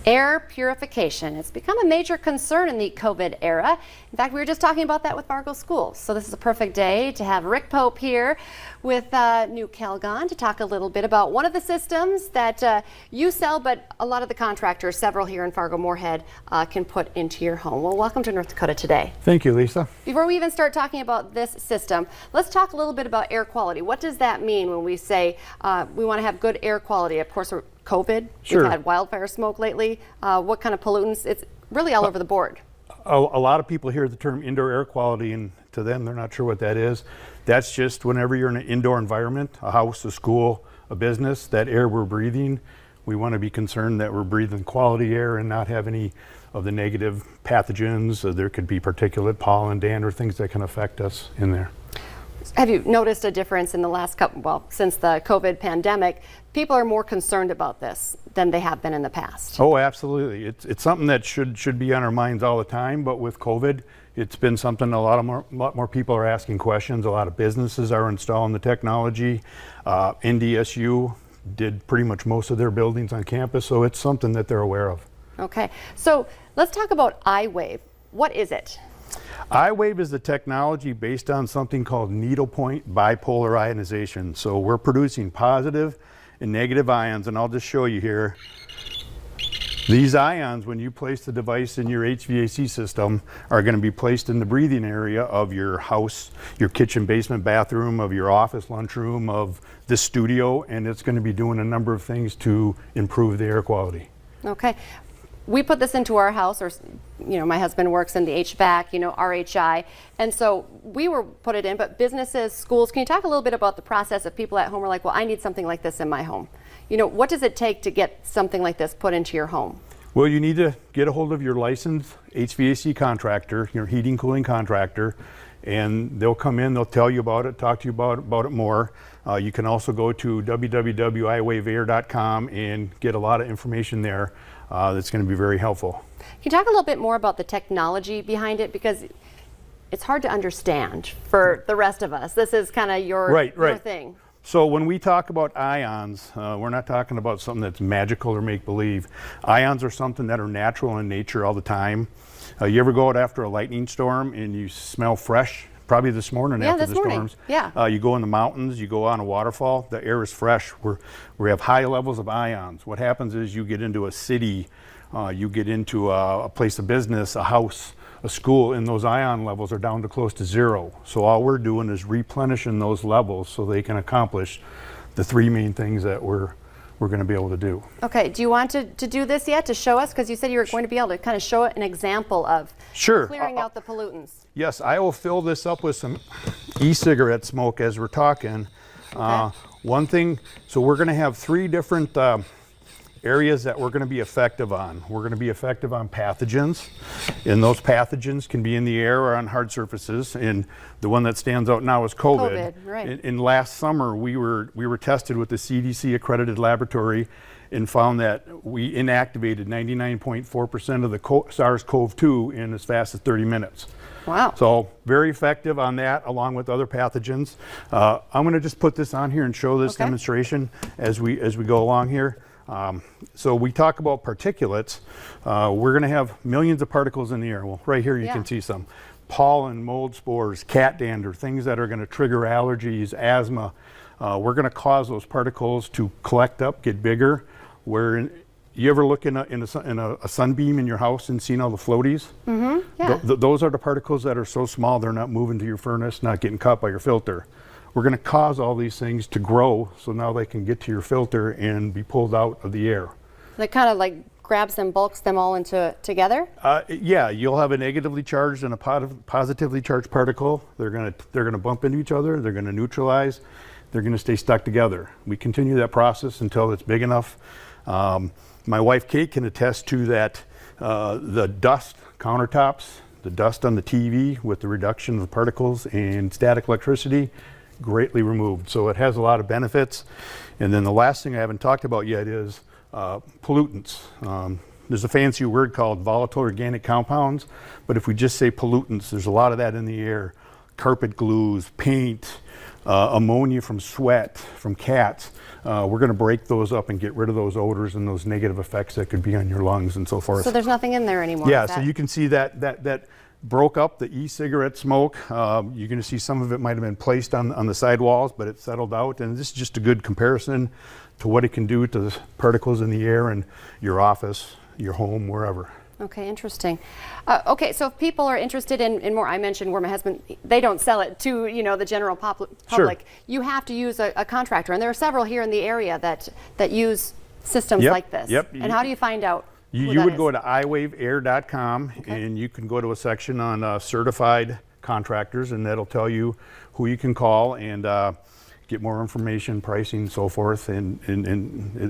Air purification. It's become a major concern in the COVID era. In fact, we were just talking about that with Fargo schools. So this is a perfect day to have Rick Pope here with New Calgon to talk a little bit about one of the systems that you sell, but a lot of the contractors, several here in Fargo-Moorhead, can put into your home. Well, welcome to North Dakota today. Thank you, Lisa. Before we even start talking about this system, let's talk a little bit about air quality. What does that mean when we say we want to have good air quality? Of course, COVID, Sure. We've had wildfire smoke lately. What kind of pollutants? It's really all over the board. A lot of people hear the term indoor air quality, and to them, they're not sure what that is. That's just whenever you're in an indoor environment, a house, a school, a business, that air we're breathing, we want to be concerned that we're breathing quality air and not have any of the negative pathogens. There could be particulate, pollen, dander, things that can affect us in there. Have you noticed a difference in the last couple, well, since the COVID pandemic? People are more concerned about this than they have been in the past. Oh, absolutely. It's something that should be on our minds all the time, but with COVID, it's been something a lot more people are asking questions. A lot of businesses are installing the technology. NDSU did pretty much most of their buildings on campus, so it's something that they're aware of. Okay, so let's talk about Iwave. What is it? Iwave is the technology based on something called needlepoint bipolar ionization. So we're producing positive and negative ions, and I'll just show you here. These ions, when you place the device in your HVAC system, are going to be placed in the breathing area of your house, your kitchen, basement, bathroom, of your office, lunchroom, of this studio, and it's going to be doing a number of things to improve the air quality. Okay. We put this into our house, or, you know, my husband works in the HVAC, you know, RHI, and so we were put it in, but businesses, schools, can you talk a little bit about the process of people at home are like, well, I need something like this in my home? You know, what does it take to get something like this put into your home? Well, you need to get a hold of your licensed HVAC contractor, your heating, cooling contractor, and they'll come in, they'll tell you about it, talk to you about it more. You can also go to www.iwaveair.com and get a lot of information there that's going to be very helpful. Can you talk a little bit more about the technology behind it? Because it's hard to understand for the rest of us. This is kind of your thing. So when we talk about ions, we're not talking about something that's magical or make-believe. Ions are something that are natural in nature all the time. You ever go out after a lightning storm and you smell fresh? Probably this morning after the storms. Yeah. You go in the mountains, you go on a waterfall, the air is fresh. We have high levels of ions. What happens is you get into a city, you get into a place of business, a house, a school, and those ion levels are down to close to zero. So all we're doing is replenishing those levels so they can accomplish the three main things that we're going to be able to do. Okay, do you want to do this yet, to show us? Because you said you were going to be able to kind of show an example of clearing out the pollutants. Yes, I will fill this up with some e-cigarette smoke as we're talking. Okay. One thing, so we're going to have three different areas that we're going to be effective on. We're going to be effective on pathogens, and those pathogens can be in the air or on hard surfaces, and the one that stands out now is COVID. Right. In last summer, we were tested with the CDC accredited laboratory and found that we inactivated 99.4% of the SARS-CoV-2 in as fast as 30 minutes. Wow. So very effective on that, along with other pathogens. I'm going to just put this on here and show this demonstration as we go along here. So we talk about particulates. We're going to have millions of particles in the air. Well, right here you can see some. Pollen, mold spores, cat dander, things that are going to trigger allergies, asthma. We're going to cause those particles to collect up, get bigger. You ever look in a sunbeam in your house and seen all the floaties? Mm-hmm. Yeah. Those are the particles that are so small they're not moving to your furnace, not getting caught by your filter. We're going to cause all these things to grow so now they can get to your filter and be pulled out of the air. That kind of like grabs them, bulks them all together? Yeah, you'll have a negatively charged and a positively charged particle. They're going to bump into each other. They're going to neutralize. They're going to stay stuck together. We continue that process until it's big enough. My wife Kate can attest to that. The dust countertops, the dust on the TV with the reduction of the particles and static electricity, greatly removed. So it has a lot of benefits. And then the last thing I haven't talked about yet is pollutants. There's a fancy word called volatile organic compounds, but if we just say pollutants, there's a lot of that in the air. Carpet glues, paint, ammonia from sweat, from cats. We're going to break those up and get rid of those odors and those negative effects that could be on your lungs and so forth. So there's nothing in there anymore? Yeah, so you can see that broke up, the e-cigarette smoke. You're going to see some of it might have been placed on the sidewalls, but it settled out. And this is just a good comparison to what it can do to the particles in the air in your office, your home, wherever. Okay, interesting. Okay, so if people are interested in more, I mentioned where my husband, they don't sell it to, the general public. Sure. You have to use a contractor, and there are several here in the area that use systems Yep, like this. yep. And how do you find out who You that would is? go to iwaveair.com, and you can go to a section on certified contractors, and that'll tell you who you can call and get more information, pricing, so forth, and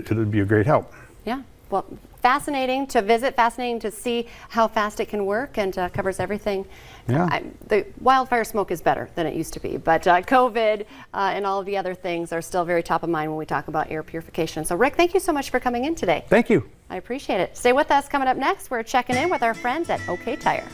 it'll be a great help. Yeah, well, fascinating to visit, fascinating to see how fast it can work, and covers everything. Yeah. The wildfire smoke is better than it used to be, but COVID and all of the other things are still very top of mind when we talk about air purification. So Rick, thank you so much for coming in today. Thank you. I appreciate it. Stay with us. Coming up next, we're checking in with our friends at OK Tire.